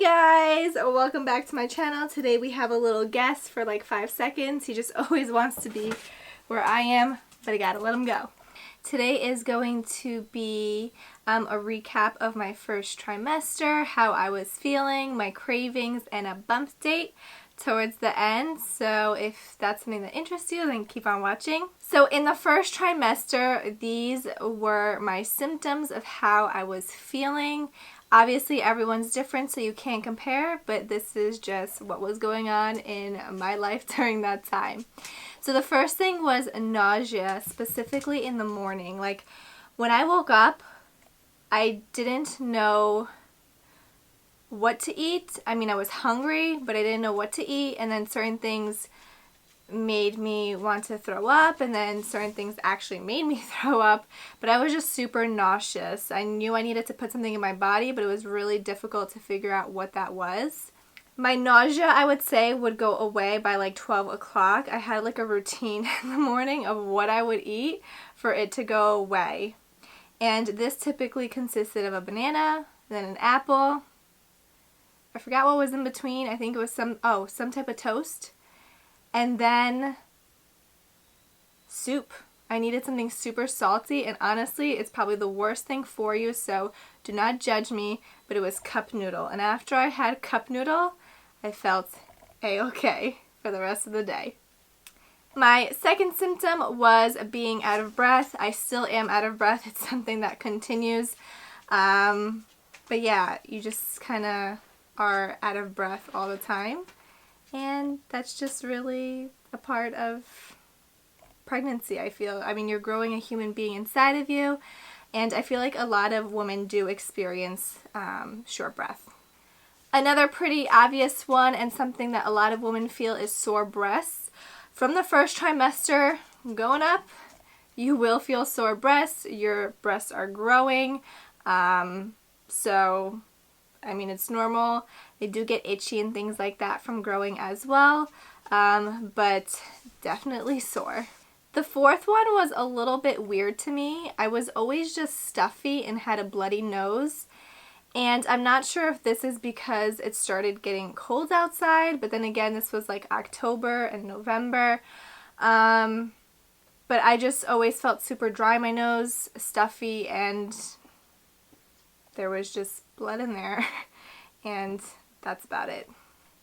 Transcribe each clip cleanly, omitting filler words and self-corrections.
Guys, welcome back to my channel. Today we have a little guest for like 5 seconds. He just always wants to be where I am, but I gotta let him go. Today is going to be a recap of my first trimester, how I was feeling, my cravings, and a bump date towards the end. So if that's something that interests you, then keep on watching. So in the first trimester, these were my symptoms of how I was feeling. Obviously everyone's different, so you can't compare, but this is just what was going on in my life during that time. So the first thing was nausea, specifically in the morning. Like when I woke up, I didn't know what to eat. I mean, I was hungry, but I didn't know what to eat, and then certain things made me want to throw up, and then certain things actually made me throw up, but I was just super nauseous. I knew I needed to put something in my body, but it was really difficult to figure out what that was. My nausea, I would say, would go away by like 12 o'clock. I had like a routine in the morning of what I would eat for it to go away. And this typically consisted of a banana, then an apple. I forgot what was in between. I think it was some type of toast. And then soup. I needed something super salty, and honestly, it's probably the worst thing for you, so do not judge me, but it was cup noodle. And after I had cup noodle, I felt a-okay for the rest of the day. My second symptom was being out of breath. I still am out of breath. It's something that continues. But yeah, you just kind of are out of breath all the time. And that's just really a part of pregnancy, I feel. I mean, you're growing a human being inside of you, and I feel like a lot of women do experience short breath. Another pretty obvious one, and something that a lot of women feel, is sore breasts. From the first trimester going up, you will feel sore breasts. Your breasts are growing, so I mean, it's normal. They do get itchy and things like that from growing as well, but definitely sore. The fourth one was a little bit weird to me. I was always just stuffy and had a bloody nose, and I'm not sure if this is because it started getting cold outside, but then again, this was like October and November, but I just always felt super dry in my nose, stuffy, and there was just blood in there, and that's about it.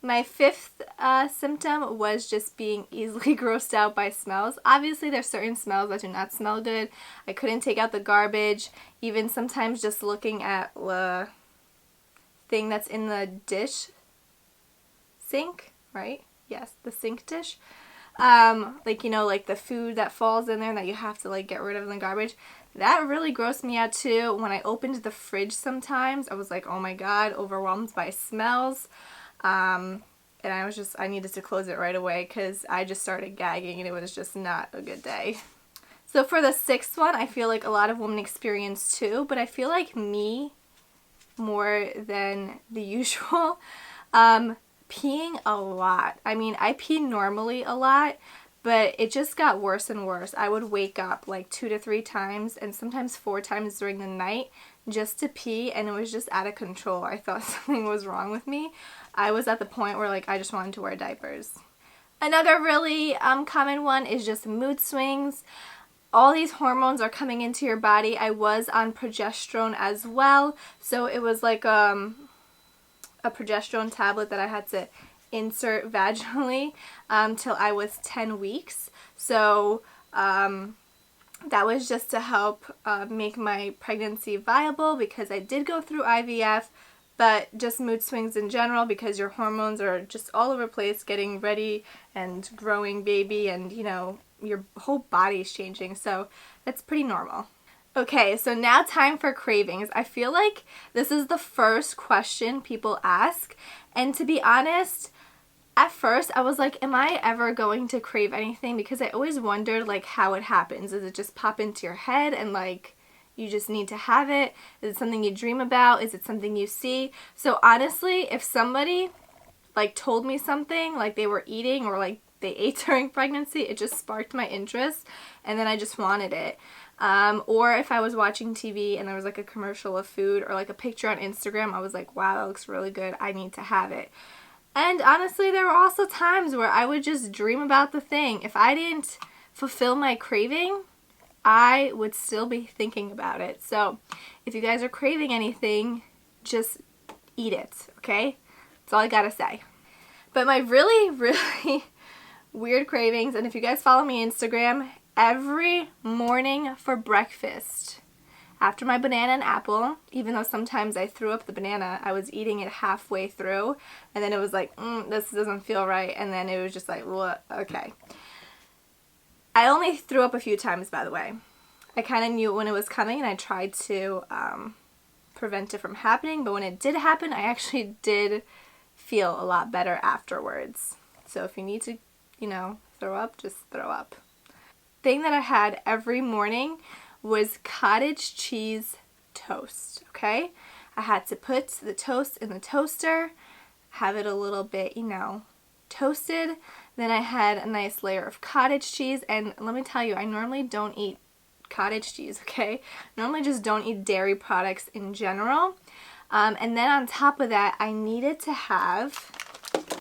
My fifth symptom was just being easily grossed out by smells. Obviously, there's certain smells that do not smell good. I couldn't take out the garbage. Even sometimes just looking at the thing that's in the dish sink, right? Yes, the sink dish. Like, you know, like the food that falls in there that you have to like get rid of in the garbage. That really grossed me out too. When I opened the fridge sometimes, I was like, oh my god, overwhelmed by smells. And I needed to close it right away because I just started gagging and it was just not a good day. So for the sixth one, I feel like a lot of women experience too, but I feel like me more than the usual. Peeing a lot. I mean, I pee normally a lot, but it just got worse and worse. I would wake up like 2 to 3 times and sometimes 4 times during the night just to pee, and it was just out of control. I thought something was wrong with me. I was at the point where like I just wanted to wear diapers. Another really common one is just mood swings. All these hormones are coming into your body. I was on progesterone as well, so it was like a progesterone tablet that I had to insert vaginally till I was 10 weeks. So that was just to help make my pregnancy viable, because I did go through IVF, but just mood swings in general because your hormones are just all over the place, getting ready and growing baby, and you know, your whole body is changing, so that's pretty normal. Okay, so now time for cravings. I feel like this is the first question people ask, and to be honest, at first I was like, am I ever going to crave anything? Because I always wondered like how it happens. Does it just pop into your head and like you just need to have it? Is it something you dream about? Is it something you see? So honestly, if somebody like told me something like they were eating or like they ate during pregnancy, it just sparked my interest, and then I just wanted it. Or if I was watching TV and there was like a commercial of food or like a picture on Instagram, I was like, wow, that looks really good. I need to have it. And honestly, there were also times where I would just dream about the thing. If I didn't fulfill my craving, I would still be thinking about it. So if you guys are craving anything, just eat it, okay? That's all I gotta say. But my really, really weird cravings, and if you guys follow me on Instagram, every morning for breakfast, after my banana and apple, even though sometimes I threw up the banana, I was eating it halfway through, and then it was like, this doesn't feel right, and then it was just like, what? Okay. I only threw up a few times, by the way. I kind of knew when it was coming, and I tried to prevent it from happening, but when it did happen, I actually did feel a lot better afterwards. So if you need to, throw up, just throw up. Thing that I had every morning was cottage cheese toast, okay? I had to put the toast in the toaster, have it a little bit, toasted. Then I had a nice layer of cottage cheese, and let me tell you, I normally don't eat cottage cheese, okay? Normally just don't eat dairy products in general. And then on top of that, I needed to have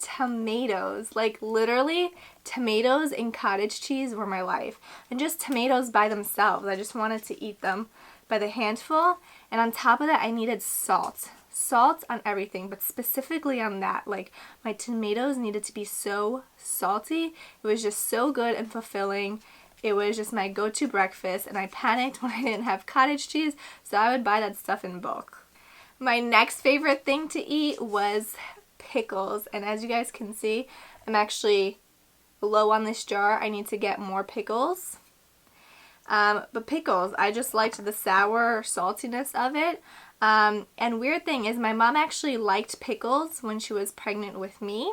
tomatoes. Like literally, tomatoes and cottage cheese were my life. And just tomatoes by themselves. I just wanted to eat them by the handful. And on top of that, I needed salt. Salt on everything, but specifically on that. Like, my tomatoes needed to be so salty. It was just so good and fulfilling. It was just my go-to breakfast, and I panicked when I didn't have cottage cheese, so I would buy that stuff in bulk. My next favorite thing to eat was pickles, and as you guys can see, I'm actually low on this jar. I need to get more pickles. But pickles, I just liked the sour saltiness of it. And weird thing is, my mom actually liked pickles when she was pregnant with me.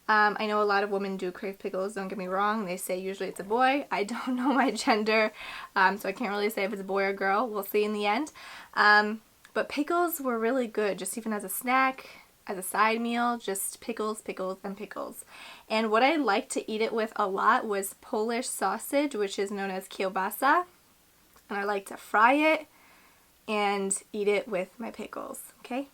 I know a lot of women do crave pickles, don't get me wrong. They say usually it's a boy. I don't know my gender, so I can't really say if it's a boy or girl. We'll see in the end. But pickles were really good, just even as a snack, as a side meal, just pickles, pickles, and pickles. And what I liked to eat it with a lot was Polish sausage, which is known as kielbasa. And I like to fry it and eat it with my pickles, okay?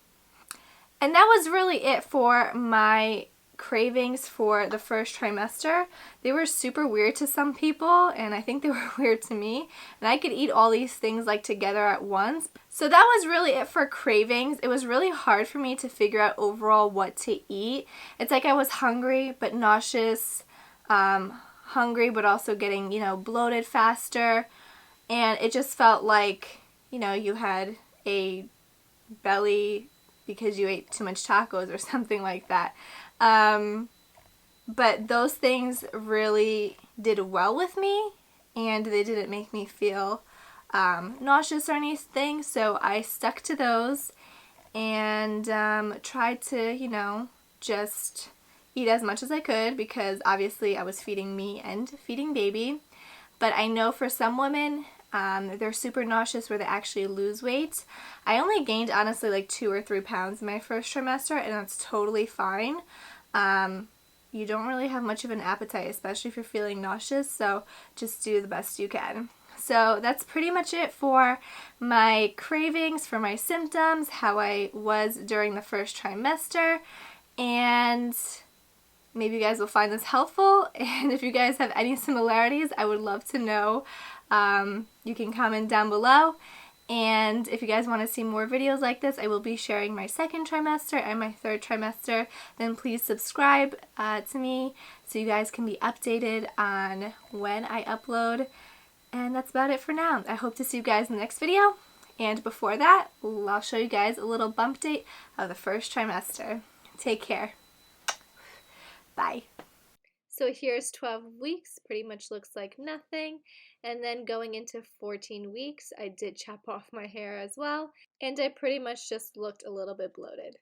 And that was really it for my cravings for the first trimester. They were super weird to some people, and I think they were weird to me, and I could eat all these things like together at once. So that was really it for cravings. It was really hard for me to figure out overall what to eat. It's like I was hungry but nauseous, hungry but also getting, bloated faster, and it just felt like, you had a belly because you ate too much tacos or something like that. But those things really did well with me, and they didn't make me feel nauseous or anything, so I stuck to those and tried to, just eat as much as I could, because obviously I was feeding me and feeding baby. But I know for some women, they're super nauseous where they actually lose weight. I only gained, honestly, like 2 or 3 pounds in my first trimester, and that's totally fine. You don't really have much of an appetite, especially if you're feeling nauseous, so just do the best you can. So that's pretty much it for my cravings, for my symptoms, how I was during the first trimester, and maybe you guys will find this helpful, and if you guys have any similarities, I would love to know. You can comment down below, and if you guys want to see more videos like this, I will be sharing my second trimester and my third trimester. Then please subscribe to me so you guys can be updated on when I upload. And that's about it for now. I hope to see you guys in the next video. And before that, I'll show you guys a little bump date of the first trimester. Take care. Bye. So here's 12 weeks, pretty much looks like nothing. And then going into 14 weeks, I did chop off my hair as well. And I pretty much just looked a little bit bloated.